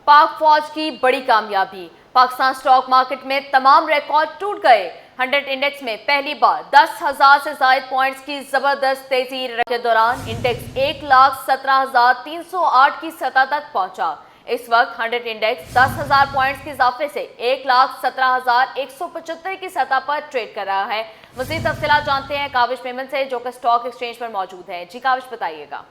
पाक फौज की बड़ी कामयाबी। पाकिस्तान स्टॉक मार्केट में तमाम रिकॉर्ड टूट गए। 100 इंडेक्स में पहली बार 10,000 से ज्यादा पॉइंट्स की जबरदस्त तेजी के दौरान इंडेक्स 1,17,308 की सतह तक पहुंचा। इस वक्त 100 इंडेक्स 10,000 पॉइंट्स के इजाफे से 1,17,175 की सतह पर ट्रेड कर रहा है। मजीद तफसीलात जानते हैं काविश मेमन से, जो कि स्टॉक एक्सचेंज पर मौजूद है। जी काविश, बताइएगा।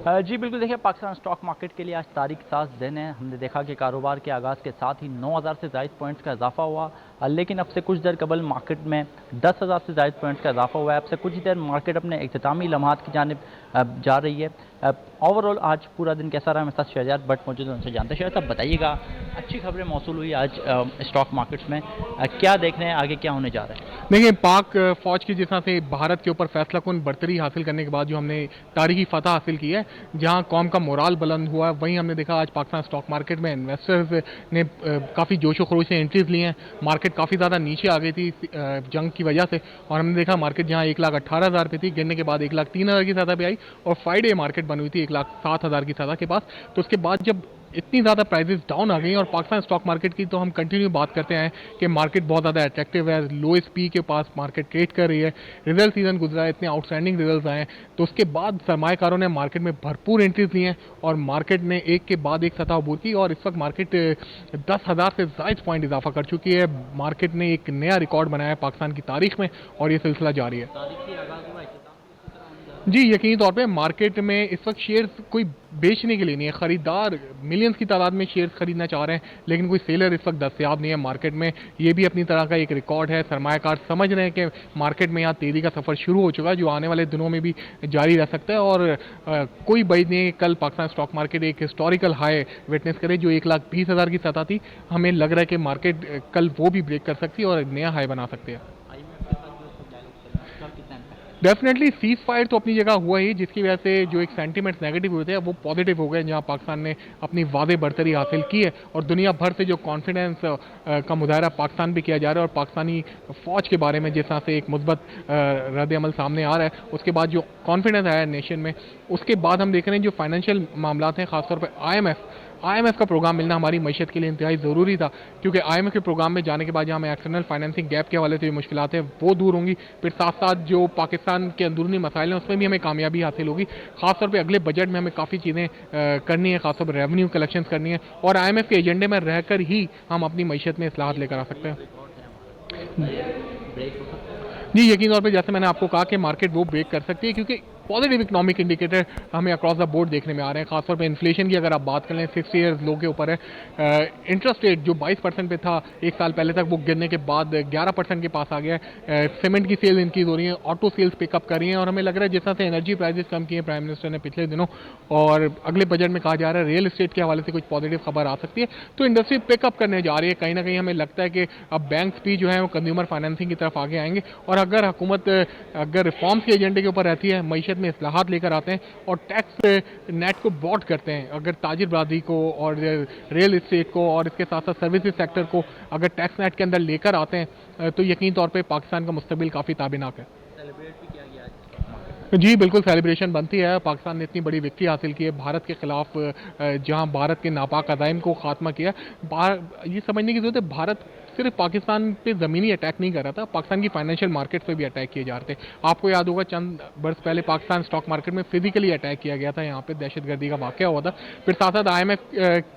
जी बिल्कुल, देखिए पाकिस्तान स्टॉक मार्केट के लिए आज तारीख 7 दिन है। हमने देखा कि कारोबार के आगाज़ के साथ ही 9,000 से ज़ायद पॉइंट्स का इजाफा हुआ, लेकिन अब से कुछ देर कबल मार्केट में 10,000 से ज़ायद पॉइंट्स का इजाफा हुआ है। अब से कुछ देर मार्केट अपने इख्तितामी लम्हात की जानिब जा रही है। ओवरऑल आज पूरा दिन कैसा रहा? मेरे साथ शहजाद भट्ट मौजूद है, उनसे जानते हैं। शहजाद साहब, बताइएगा, अच्छी खबरें मौसूल हुई आज स्टॉक मार्केट्स में, क्या देख रहे हैं, आगे क्या होने जा रहा है? देखिए, पाक फौज की जिस तरह से भारत के ऊपर फैसलाकुन बरतरी हासिल करने के बाद जो हमने तारीखी फतह हासिल की है, जहां कौम का मोराल बुलंद हुआ है, वहीं हमने देखा आज पाकिस्तान स्टॉक मार्केट में इन्वेस्टर्स ने काफ़ी जोशो खरोश से एंट्रीज ली हैं। मार्केट काफ़ी ज़्यादा नीचे आ गई थी जंग की वजह से, और हमने देखा मार्केट जहां 1,18,000 पे थी, गिरने के बाद 1,03,000 की सतह पे आई और फ्राइडे मार्केट बनी हुई थी 1,07,000 की सतह के पास। तो उसके बाद जब इतनी ज़्यादा प्राइसेस डाउन आ गई, और पाकिस्तान स्टॉक मार्केट की तो हम कंटिन्यू बात करते हैं कि मार्केट बहुत ज़्यादा अट्रैक्टिव है, लोएस्ट पी के पास मार्केट ट्रेड कर रही है। रिजल्ट सीजन गुजरा है, इतने आउटस्टैंडिंग रिजल्ट आए हैं, तो उसके बाद सरमाएकारों ने मार्केट में भरपूर एंट्रीज ली हैं और मार्केट ने एक के बाद एक सतह अबूर की, और इस वक्त मार्केट 10,000 से ज़ायद पॉइंट इजाफा कर चुकी है। मार्केट ने एक नया रिकॉर्ड बनाया है पाकिस्तान की तारीख में, और ये सिलसिला जारी है। जी, यकीनी तौर पे मार्केट में इस वक्त शेयर्स कोई बेचने के लिए नहीं है। खरीदार मिलियंस की तादाद में शेयर्स खरीदना चाह रहे हैं, लेकिन कोई सेलर इस वक्त दस्तयाब नहीं है मार्केट में। ये भी अपनी तरह का एक रिकॉर्ड है। सरमायाकार समझ रहे हैं कि मार्केट में यहाँ तेज़ी का सफ़र शुरू हो चुका है, जो आने वाले दिनों में भी जारी रह सकता है, और कोई बईद नहीं है कि कल पाकिस्तान स्टॉक मार्केट एक हिस्टोरिकल हाई विटनेस करे, जो 1,20,000 की सतह थी। हमें लग रहा है कि मार्केट कल वो भी ब्रेक कर सकती है और नया हाई बना सकती है। डेफिनेटली सीज फायर तो अपनी जगह हुआ ही, जिसकी वजह से जो एक सेंटीमेंट्स नेगेटिव हुए थे वो पॉजिटिव हो गए, जहां पाकिस्तान ने अपनी वादे बरतरी हासिल की है, और दुनिया भर से जो कॉन्फिडेंस का मुजाहरा पाकिस्तान भी किया जा रहा है, और पाकिस्तानी फौज के बारे में जिस तरह से एक मुस्बत रद्द अमल सामने आ रहा है, उसके बाद जो कॉन्फिडेंस आया है नेशन में, उसके बाद हम देख रहे हैं जो फाइनेंशियल मामला हैं, खासतौर पर IMF का प्रोग्राम मिलना हमारी मईशत के लिए इंतहाई ज़रूरी था, क्योंकि IMF के प्रोग्राम में जाने के बाद जहाँ हमें एक्सटर्नल फाइनेंसिंग गैप के हवाले से जो मुश्किलात हैं वो दूर होंगी। फिर साथ साथ जो पाकिस्तान के अंदरूनी मसाइल हैं उसमें भी हमें कामयाबी हासिल होगी। खासतौर पर अगले बजट में हमें काफ़ी चीज़ें करनी है, खासतौर पर रेवेन्यू कलेक्शन करनी है, और IMF के एजेंडे में रहकर ही हम अपनी मईशत में इस्लाहत लेकर आ सकते हैं। जी, यकीन तौर पे जैसे मैंने आपको कहा कि मार्केट वो ब्रेक कर सकती है, क्योंकि पॉजिटिव इकोनॉमिक इंडिकेटर हमें अक्रॉस द बोर्ड देखने में आ रहे हैं। खासतौर पे इन्फ्लेशन की अगर आप बात करें 60 ईयर्स लो के ऊपर है। इंटरेस्ट रेट जो 22% पे था एक साल पहले तक, वो गिरने के बाद 11% के पास आ गया है। सीमेंट की सेल इंक्रीज हो रही है, ऑटो सेल्स पिकअप कर रही हैं, और हमें लग रहा है जिस तरह से एनर्जी प्राइसेस कम किए प्राइम मिनिस्टर ने पिछले दिनों, और अगले बजट में कहा जा रहा है रियल एस्टेट के हवाले से कुछ पॉजिटिव खबर आ सकती है, तो इंडस्ट्री पिकअप करने जा रही है। कहीं ना कहीं हमें लगता है कि अब बैंक्स भी जो है वो कंज्यूमर फाइनेंसिंग की तरफ आगे आएंगे, और अगर हुकूमत अगर रिफॉर्म्स के एजेंडे के ऊपर रहती है, मईशत में इस्लाहात लेकर आते हैं और टैक्स नेट को ब्रॉड करते हैं, अगर ताजिर बरादरी को और रियल एस्टेट को और इसके साथ साथ सर्विसेज सेक्टर को अगर टैक्स नेट के अंदर लेकर आते हैं, तो यकीन तौर पे पाकिस्तान का मुस्तकबिल काफ़ी ताबीनाक है। जी बिल्कुल, सेलिब्रेशन बनती है। पाकिस्तान ने इतनी बड़ी विक्ट्री हासिल की है भारत के खिलाफ, जहां भारत के नापाक अज़ाइम को खात्मा किया। ये समझने की जरूरत है, भारत सिर्फ पाकिस्तान पे ज़मीनी अटैक नहीं कर रहा था, पाकिस्तान की फाइनेंशियल मार्केट पे भी अटैक किए जा रहे थे। आपको याद होगा चंद बरस पहले पाकिस्तान स्टॉक मार्केट में फिजिकली अटैक किया गया था, यहाँ पे दहशतगर्दी का वाक़या हुआ था। फिर साथ साथ IMF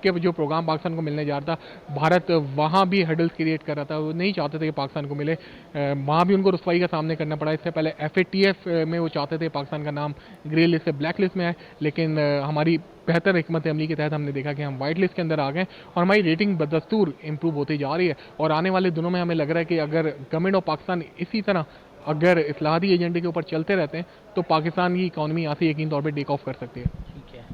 के जो प्रोग्राम पाकिस्तान को मिलने जा रहा था, भारत वहाँ भी हर्डल्स क्रिएट कर रहा था, वो नहीं चाहते थे कि पाकिस्तान को मिले, वहाँ भी उनको रुसवाई का सामना करना पड़ा। इससे पहले FATF में वो चाहते थे पाकिस्तान का नाम ग्रे लिस्ट से ब्लैक लिस्ट में आए, लेकिन हमारी बेहतर हिकमत अमली के तहत हमने देखा कि हम वाइट लिस्ट के अंदर आ गए, और हमारी रेटिंग बदस्तूर इंप्रूव होती जा रही है। और आने वाले दिनों में हमें लग रहा है कि अगर गवर्नमेंट ऑफ पाकिस्तान इसी तरह अगर इस्लाहाती एजेंडे के ऊपर चलते रहते हैं, तो पाकिस्तान की इकॉनमी यहाँ से यकीन तौर पर टेक ऑफ कर सकती है।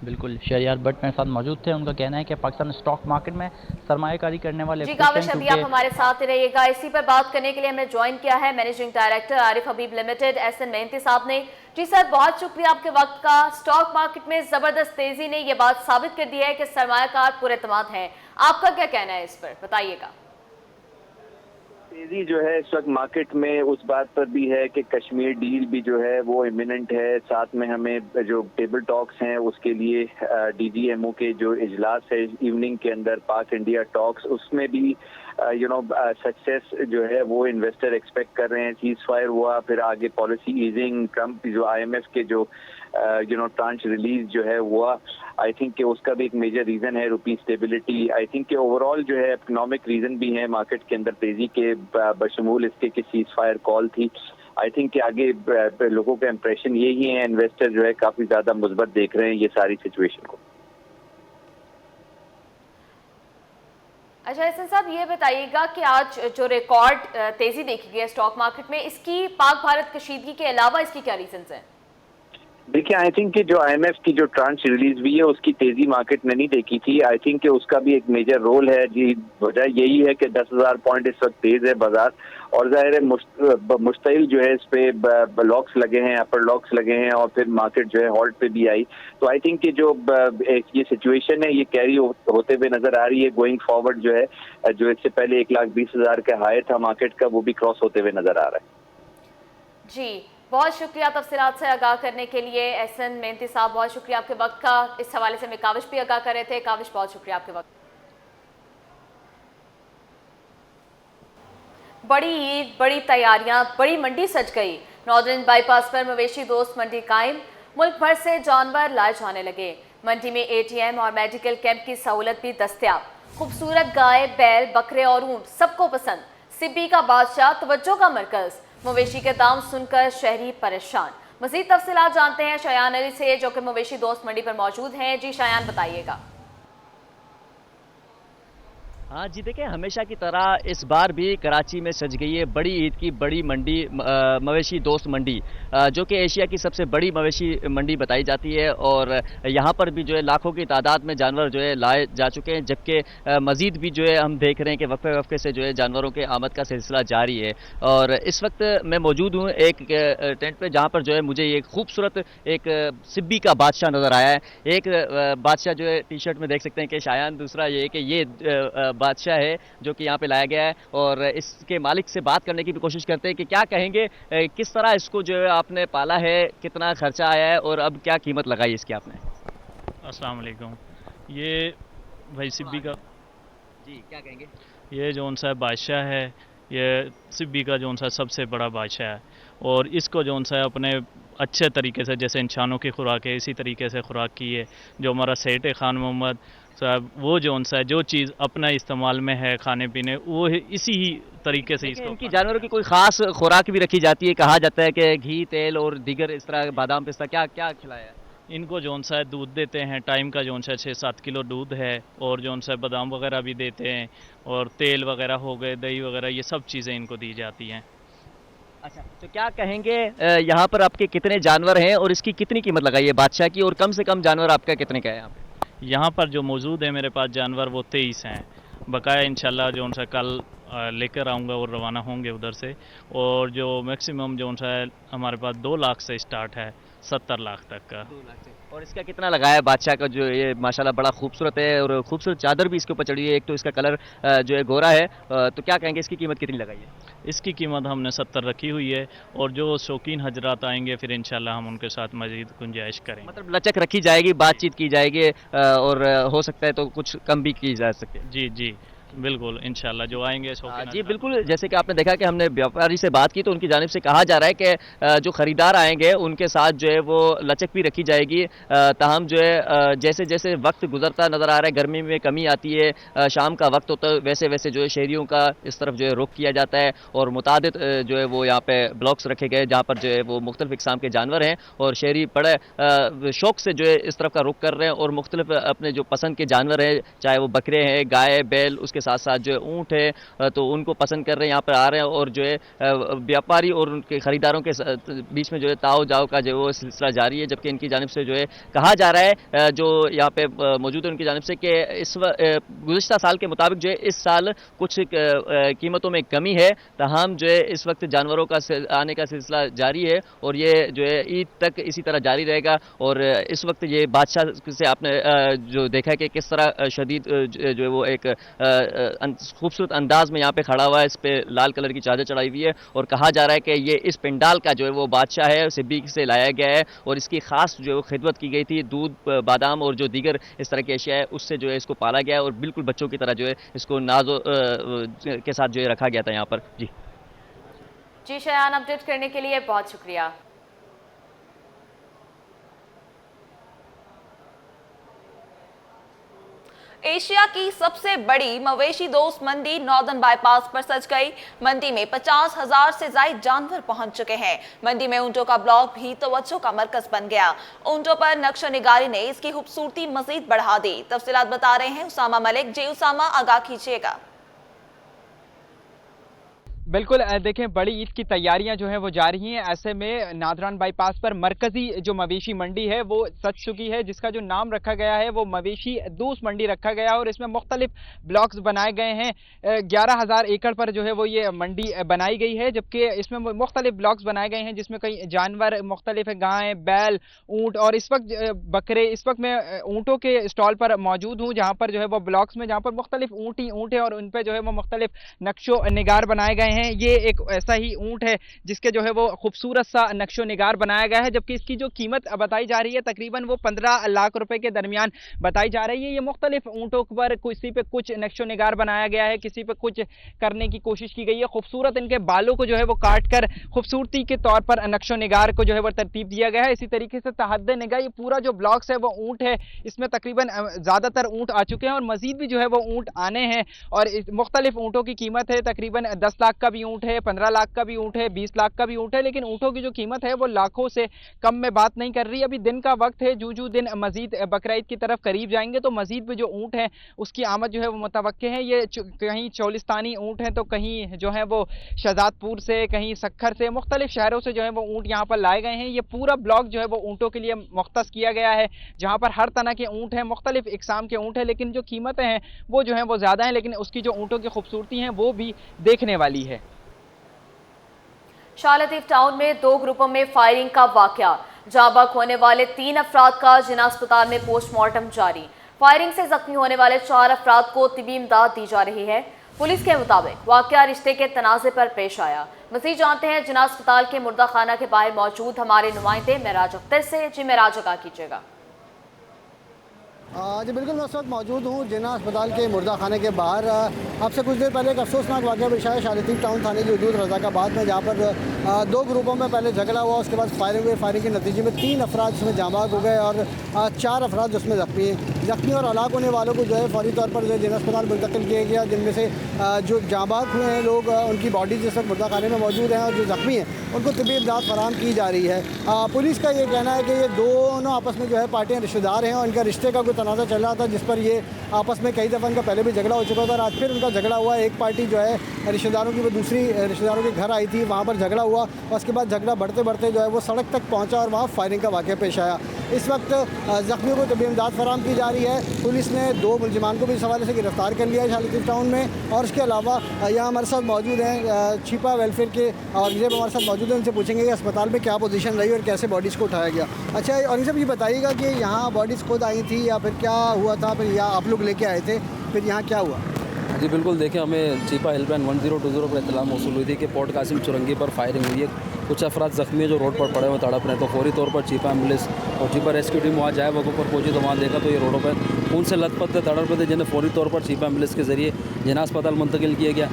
बिल्कुल, शहरयार भट्ट मेरे साथ मौजूद थे। उनका कहना है कि पाकिस्तान स्टॉक मार्केट में सरमायाकारी करने वाले जी काविश, अभी आप हमारे साथ ही रहिएगा। इसी पर बात करने के लिए हमें ज्वाइन किया है मैनेजिंग डायरेक्टर आरिफ हबीब लिमिटेड SN मेहनती साहब ने। जी सर, बहुत शुक्रिया आपके वक्त का। स्टॉक मार्केट में जबरदस्त तेजी ने यह बात साबित कर दी है कि सरमायाकार पुरएतमाद हैं। आपका क्या कहना है इस पर, बताइएगा। तेजी जो है इस वक्त मार्केट में उस बात पर भी है कि कश्मीर डील भी जो है वो इमिनेंट है। साथ में हमें जो टेबल टॉक्स हैं उसके लिए डीजीएमओ के जो इजलास है इवनिंग के अंदर पाक इंडिया टॉक्स, उसमें भी सक्सेस जो है वो इन्वेस्टर एक्सपेक्ट कर रहे हैं। सीज फायर हुआ, फिर आगे पॉलिसी ईजिंग, ट्रम्प जो IMF के जो ट्रांच रिलीज जो है हुआ, आई थिंक कि उसका भी एक मेजर रीजन है रुपी स्टेबिलिटी। आई थिंक कि ओवरऑल जो है इकोनॉमिक रीजन भी है मार्केट के अंदर तेजी के बशमूल इसके कि सीज फायर कॉल थी। आई थिंक कि आगे लोगों का इंप्रेशन यही है, इन्वेस्टर जो है काफी ज्यादा मुस्बत देख रहे हैं ये सारी सिचुएशन को। अच्छा एहसन साहब, ये बताइएगा कि आज जो रिकॉर्ड तेजी देखी गई है स्टॉक मार्केट में, इसकी पाक भारत कशीदगी के अलावा इसकी क्या रीजंस हैं? देखिए, आई थिंक कि जो IMF की जो ट्रांच रिलीज हुई है उसकी तेजी मार्केट ने नहीं देखी थी। आई थिंक कि उसका भी एक मेजर रोल है जी। वजह यही है कि 10,000 पॉइंट इस वक्त तेज है बाजार, और जाहिर है मुस्तैल जो है इस पे लॉक्स लगे हैं, अपर लॉक्स लगे हैं, और फिर मार्केट जो है हॉल्ट पे भी आई। तो आई थिंक कि जो ये सिचुएशन है ये कैरी होते हुए नजर आ रही है। गोइंग फॉरवर्ड जो है, जो इससे पहले 1,20,000 का हाई था मार्केट का, वो भी क्रॉस होते हुए नजर आ रहा है। जी, बहुत शुक्रिया तफसीलात से आगाह करने के लिए एहसन मेहनती साहब, बहुत शुक्रिया आपके वक्त का। इस हवाले से मैं काविश भी आगाह कर रहे थे। काविश, बहुत शुक्रिया आपके वक्त। बड़ी ईद, बड़ी तैयारियां, बड़ी मंडी सज गई। नॉर्दर्न बाईपास पर मवेशी दोस्त मंडी कायम, मुल्क भर से जानवर लाए जाने लगे। मंडी में ATM और मेडिकल कैंप की सहूलत भी दस्तयाब। खूबसूरत गाय, बैल, बकरे और ऊंट सबको पसंद। सिब्बी का बादशाह तवज्जो का मरकज। मवेशी के दाम सुनकर शहरी परेशान। मजीद तफसीलात जानते हैं शयान अली से, जो कि मवेशी दोस्त मंडी पर मौजूद हैं। जी शयान, बताइएगा। हाँ जी, देखिए हमेशा की तरह इस बार भी कराची में सज गई है बड़ी ईद की बड़ी मंडी, मवेशी दोस्त मंडी, जो कि एशिया की सबसे बड़ी मवेशी मंडी बताई जाती है। और यहाँ पर भी जो है लाखों की तादाद में जानवर जो है लाए जा चुके हैं, जबकि मज़ीद भी जो है हम देख रहे हैं कि वक्फे वक्फे से जो है जानवरों के आमद का सिलसिला जारी है। और इस वक्त मैं मौजूद हूँ एक टेंट पे, जहाँ पर जो है मुझे एक खूबसूरत एक सिब्बी का बादशाह नज़र आया है। एक बादशाह जो है टी-शर्ट में देख सकते हैं कि शायान, दूसरा ये कि ये बादशाह है जो कि यहाँ पे लाया गया है। और इसके मालिक से बात करने की भी कोशिश करते हैं कि क्या कहेंगे, किस तरह इसको जो है आपने पाला है, कितना खर्चा आया है और अब क्या कीमत लगाई इसकी आपने। अस्सलाम वालेकुम। ये भाई सिब्बी का जी क्या कहेंगे? ये जो सा बादशाह है, ये सिब्बी का जो सा सबसे बड़ा बादशाह है, और इसको जो सा अपने अच्छे तरीके से, जैसे इंसानों की खुराक है इसी तरीके से खुराक की है। जो हमारा सेठ है खान मोहम्मद साहब, वो जो सा जो चीज़ अपना इस्तेमाल में है खाने पीने, वो इसी ही तरीके से इसको। इनकी जानवरों की कोई खास खुराक भी रखी जाती है, कहा जाता है कि घी, तेल और दीगर इस तरह बादाम पिस्ता, क्या क्या खिलाया है? इनको जो सा दूध देते हैं टाइम का, जो सा 6-7 किलो दूध है, और जो सा बादाम वगैरह भी देते हैं, और तेल वगैरह हो गए, दही वगैरह, ये सब चीज़ें इनको दी जाती हैं। अच्छा, तो क्या कहेंगे यहाँ पर आपके कितने जानवर हैं और इसकी कितनी कीमत लगाई है बादशाह की, और कम से कम जानवर आपका कितने का है यहाँ पे? यहाँ पर जो मौजूद है मेरे पास जानवर वो 23 हैं। बकाया इंशाल्लाह जो उनसे कल लेकर आऊँगा और रवाना होंगे उधर से। और जो मैक्सिमम जो उनसे हमारे पास 2 लाख से स्टार्ट है 70 लाख तक का। 2 लाख से। और इसका कितना लगाया है बादशाह का? जो ये माशाल्लाह बड़ा खूबसूरत है और खूबसूरत चादर भी इसके ऊपर चढ़ी है। एक तो इसका कलर जो है गोरा है, तो क्या कहेंगे इसकी कीमत कितनी लगाई है? इसकी कीमत हमने 70 रखी हुई है, और जो शौकीन हजरात आएंगे फिर इंशाल्लाह हम उनके साथ मजीद गुंजाइश करेंगे। मतलब लचक रखी जाएगी, बातचीत की जाएगी, और हो सकता है तो कुछ कम भी की जा सके। जी जी बिल्कुल, इंशाल्लाह जो आएंगे जी बिल्कुल, जैसे कि आपने देखा कि हमने व्यापारी से बात की तो उनकी जानिब से कहा जा रहा है कि जो खरीदार आएंगे उनके साथ जो है वो लचक भी रखी जाएगी। ताहम जो है जैसे जैसे वक्त गुजरता नज़र आ रहा है, गर्मी में कमी आती है, शाम का वक्त होता है, वैसे वैसे जो है शहरियों का इस तरफ जो है रुख किया जाता है। और मुतादिद जो है वो यहाँ पे ब्लॉक्स रखे गए जहाँ पर जो है वो मुख्तलिफ इक़साम के जानवर हैं, और शहरी बड़े शौक से जो है इस तरफ का रुख कर रहे हैं, और मुख्तलिफ अपने जो पसंद के जानवर हैं, चाहे वो बकरे हैं, गाय, बैल, उसके साथ साथ जो है ऊँट है, तो उनको पसंद कर रहे हैं, यहाँ पर आ रहे हैं। और जो है व्यापारी और उनके खरीदारों के बीच में जो है ताओ जाओ का जो वो सिलसिला जारी है। जबकि इनकी जानिब से जो है कहा जा रहा है, जो यहाँ पे मौजूद है उनकी जानिब से, कि इस गुज़िश्ता साल के मुताबिक जो है इस साल कुछ कीमतों में कमी है। तमाम जो है इस वक्त जानवरों का आने का सिलसिला जारी है, और ये जो है ईद तक इसी तरह जारी रहेगा। और इस वक्त ये बादशाह से आपने जो देखा है कि किस तरह शदीद जो है वो एक खूबसूरत अंदाज में यहाँ पे खड़ा हुआ है, इस पे लाल कलर की चादर चढ़ाई हुई है और कहा जा रहा है कि ये इस पंडाल का जो है वो बादशाह है, सिब्बी से लाया गया है और इसकी खास जो है खिदमत की गई थी, दूध, बादाम और जो दीगर इस तरह की अशिया है उससे जो है इसको पाला गया है और बिल्कुल बच्चों की तरह जो है इसको नाजो के साथ जो है रखा गया था यहाँ पर। जी शयान, अपडेट करने के लिए बहुत शुक्रिया। एशिया की सबसे बड़ी मवेशी दोस्त मंडी नॉर्दर्न बाईपास पर सज गई। मंडी में 50,000 से ज्यादा जानवर पहुंच चुके हैं। मंडी में ऊंटों का ब्लॉक भी तवज्जो का मरकज बन गया। ऊंटों पर नक्शो निगारी ने इसकी खूबसूरती मजीद बढ़ा दी। तफसीलात बता रहे हैं उसामा मलिक। जी उसामा, आगाह कीजिएगा। बिल्कुल, देखें बड़ी ईद की तैयारियां जो है वो जारी हैं। ऐसे में नादरान बाईपास पर मरकजी जो मवेशी मंडी है वो सज चुकी है, जिसका जो नाम रखा गया है वो मवेशी दोस्त मंडी रखा गया है और इसमें मुख्तलिफ ब्लॉक्स बनाए गए हैं। 11,000 एकड़ पर जो है वो ये मंडी बनाई गई है, जबकि इसमें मुख्तलिफ ब्लॉक्स बनाए गए हैं जिसमें कई जानवर मुख्तलिफ है, गाय, बैल, ऊँट और इस वक्त बकरे। इस वक्त मैं ऊँटों के स्टॉल पर मौजूद हूँ जहाँ पर जो है वो ब्लॉक्स में जहाँ पर मुख्तलिफ ऊँट है और उन पर जो है वो मुख्तलिफ नक्शो निगार बनाए गए हैं। ये एक ऐसा ही ऊंट है जिसके जो है वो खूबसूरत सा नक्शो निगार बनाया गया है, जबकि इसकी जो कीमत बताई जा रही है तकरीबन वो 15 लाख रुपए के दरमियान बताई जा रही है। ये मुख्तलिफ ऊंटों पर किसी पे कुछ नक्शो निगार बनाया गया है, किसी पे कुछ करने की कोशिश की गई है। खूबसूरत इनके बालों को जो है वो काट कर खूबसूरती के तौर पर नक्शो निगार को जो है वो तरतीब दिया गया है। इसी तरीके से तहद्दे निगाह ये पूरा जो ब्लॉक्स है वो ऊंट है, इसमें तकरीबन ज्यादातर ऊंट आ चुके हैं और मजीद भी जो है वो ऊंट आने हैं और मुख्तलिफ ऊंटों की कीमत है तकरीबन 10 लाख का भी ऊँट है, 15 लाख का भी ऊँट है, 20 लाख का भी ऊँट है, लेकिन ऊँटों की जो कीमत है वो लाखों से कम में बात नहीं कर रही। अभी दिन का वक्त है, जू दिन मजीद बकरा ईद की तरफ करीब जाएंगे तो मजीद भी जो ऊँट है उसकी आमद जो है वो मुतवक्के है। ये कहीं चौलिस्तानी ऊँट है तो कहीं जो है वो शहजादपुर से, कहीं सक्खर से, मुख्तलिफ शहरों से जो है वो ऊँट यहाँ पर लाए गए हैं। ये पूरा ब्लॉक जो है वो ऊँटों के लिए मुख्तस किया गया है, जहाँ पर हर तरह के ऊँट हैं, मुख्तलिफ इकसाम के ऊँट हैं, लेकिन जो कीमतें हैं वो जो है वो ज़्यादा हैं, लेकिन उसकी जो ऊँटों की खूबसूरती है वो भी देखने वाली है। शाह लतीफ टाउन में 2 ग्रुपों में फायरिंग का वाकया। जाँ बहक होने वाले 3 अफराद का जिना अस्पताल में पोस्टमार्टम जारी। फायरिंग से जख्मी होने वाले 4 अफराद को तिबी इमदाद दी जा रही है। पुलिस के मुताबिक वाकया रिश्ते के तनाज़े पर पेश आया। मज़ीद जानते हैं जिना अस्पताल के मुर्दा खाना के बाहर मौजूद हमारे नुमाइंदे महराज अख्तर से। जी महराज, आगाह कीजिएगा। जी बिल्कुल, मैं उस वक्त मौजूद हूँ जिना अस्पताल के मुर्दा खाने के बाहर। आपसे कुछ देर पहले एक अफसोसनाक वाक़या पेश आया शाह लतीफ टाउन थाने की हदूद रज़ाकाबाद में, जहाँ पर 2 ग्रुपों में पहले झगड़ा हुआ, उसके बाद फायरिंग हुई। फायरिंग के नतीजे में 3 अफराद उसमें जाँ बहक हो गए और 4 अफराद उसमें ज़ख्मी हैं। ज़ख्मी और हलाक होने वालों को जो है फौरी तौर पर जो है जिना अस्पताल मुंतकिल किया गया, जिनमें से जो जाँ बहक हुए हैं लोग उनकी बॉडी जिस वक्त मुर्दा खाने में मौजूद हैं और जो ज़ख्मी हैं उनको तिबी इमदाद फराहम की जा रही है। पुलिस का ये कहना है कि ये दोनों आपस में जो है पार्टियाँ रिश्तेदार हैं और इनका रिश्ते का कोई तनाज़ा चल रहा था, जिस पर ये आपस में कई दफ़ा इनका पहले भी झगड़ा हो चुका था और आज फिर उनका झगड़ा हुआ। एक पार्टी जो है रिश्तेदारों की वो दूसरी रिश्तेदारों के घर आई थी, वहाँ पर झगड़ा हुआ और उसके बाद झगड़ा बढ़ते बढ़ते जो है वो सड़क तक पहुँचा और वहाँ फायरिंग का वाक़या पेश आया। इस वक्त ज़ख्मियों को तबी इमदाद फराहम की जा रही है। पुलिस ने 2 मुलजिमान को भी इस हवाले से गिरफ्तार कर लिया है शाह लतीफ टाउन में। और इसके अलावा यहाँ हमारे साथ मौजूद हैं छिपा वेलफेयर के और ये हमारे साथ मौजूद हैं, उनसे पूछेंगे कि अस्पताल में क्या पोजीशन रही और कैसे बॉडीज़ को उठाया गया। अच्छा, और ये सब ये बताइएगा कि यहाँ बॉडीज़ खुद आई थी या फिर क्या हुआ था, फिर या आप लोग लेके आए थे, फिर यहाँ क्या हुआ? जी बिल्कुल, देखिए हमें चीपा हेल्पलाइन 1020 पर इत्तला मौसूल हुई थी कि पोर्ट कासिम चुरंगी पर फायरिंग हुई है। कुछ अफराद ज़ख्मी है जो रोड पर पड़े हुए तड़प रहे हैं, तो फौरी तौर पर चीपा एम्बुलेंस और चीपा रेस्क्यू टीम वहाँ जाए वगैरह पर पहुंची तो वहाँ देखा तो ये रोडों पर खून से लथपथ थे, तड़प रहे थे, जिन्हें फौरी तौर पर चीपा एम्बुलेंस के ज़रिए जिना अस्पताल मुंतकिल किया गया।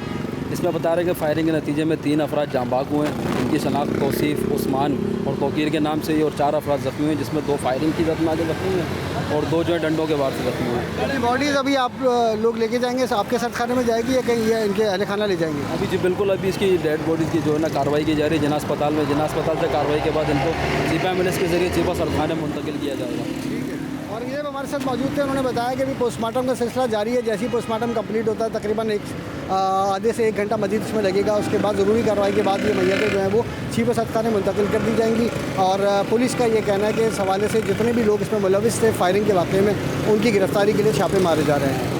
इसमें बता रहे हैं कि फायरिंग के नतीजे में 3 अफराद जाँ बहक हुए हैं, इनकी शनाख्त तौसीफ़, उस्मान और तोकीर के नाम से ही, और 4 अफराद ज़ख्मी हुए जिसमें 2 फायरिंग की जख्म आगे ज़ख्मी हैं और 2 जो है डंडों के वार से ज़ख्मी हुए। बॉडीज़ अभी आप लोग लेके जाएंगे आपके साथ खाने में जाएगी या कहीं ये इनके अहल खाना ले जाएंगे? अभी जी बिल्कुल, अभी इसकी डेड बॉडीज़ की जो है ना कार्रवाई की जा रही है जिना अस्पताल में। जिना अस्पताल से कार्रवाई के बाद इनको चीपा एम्बुलेंस के ज़रिए चीपा सरखाने में मुंतकिल किया जाएगा। और ये हमारे साथ मौजूद थे, उन्होंने बताया कि अभी पोस्टमार्टम का सिलसिला जारी है। जैसे ही पोस्टमार्टम कंप्लीट होता है तकरीबन आधे से 1 घंटा मजीद इसमें लगेगा। उसके बाद ज़रूरी कार्रवाई के बाद ये मैयतें जो हैं वो चीफ सदखाने मुंतकिल कर दी जाएंगी। और पुलिस का ये कहना है कि इस हवाले से जितने भी लोग इसमें मुलविस थे फायरिंग के वाक़े में, उनकी गिरफ्तारी के लिए छापे मारे जा रहे हैं।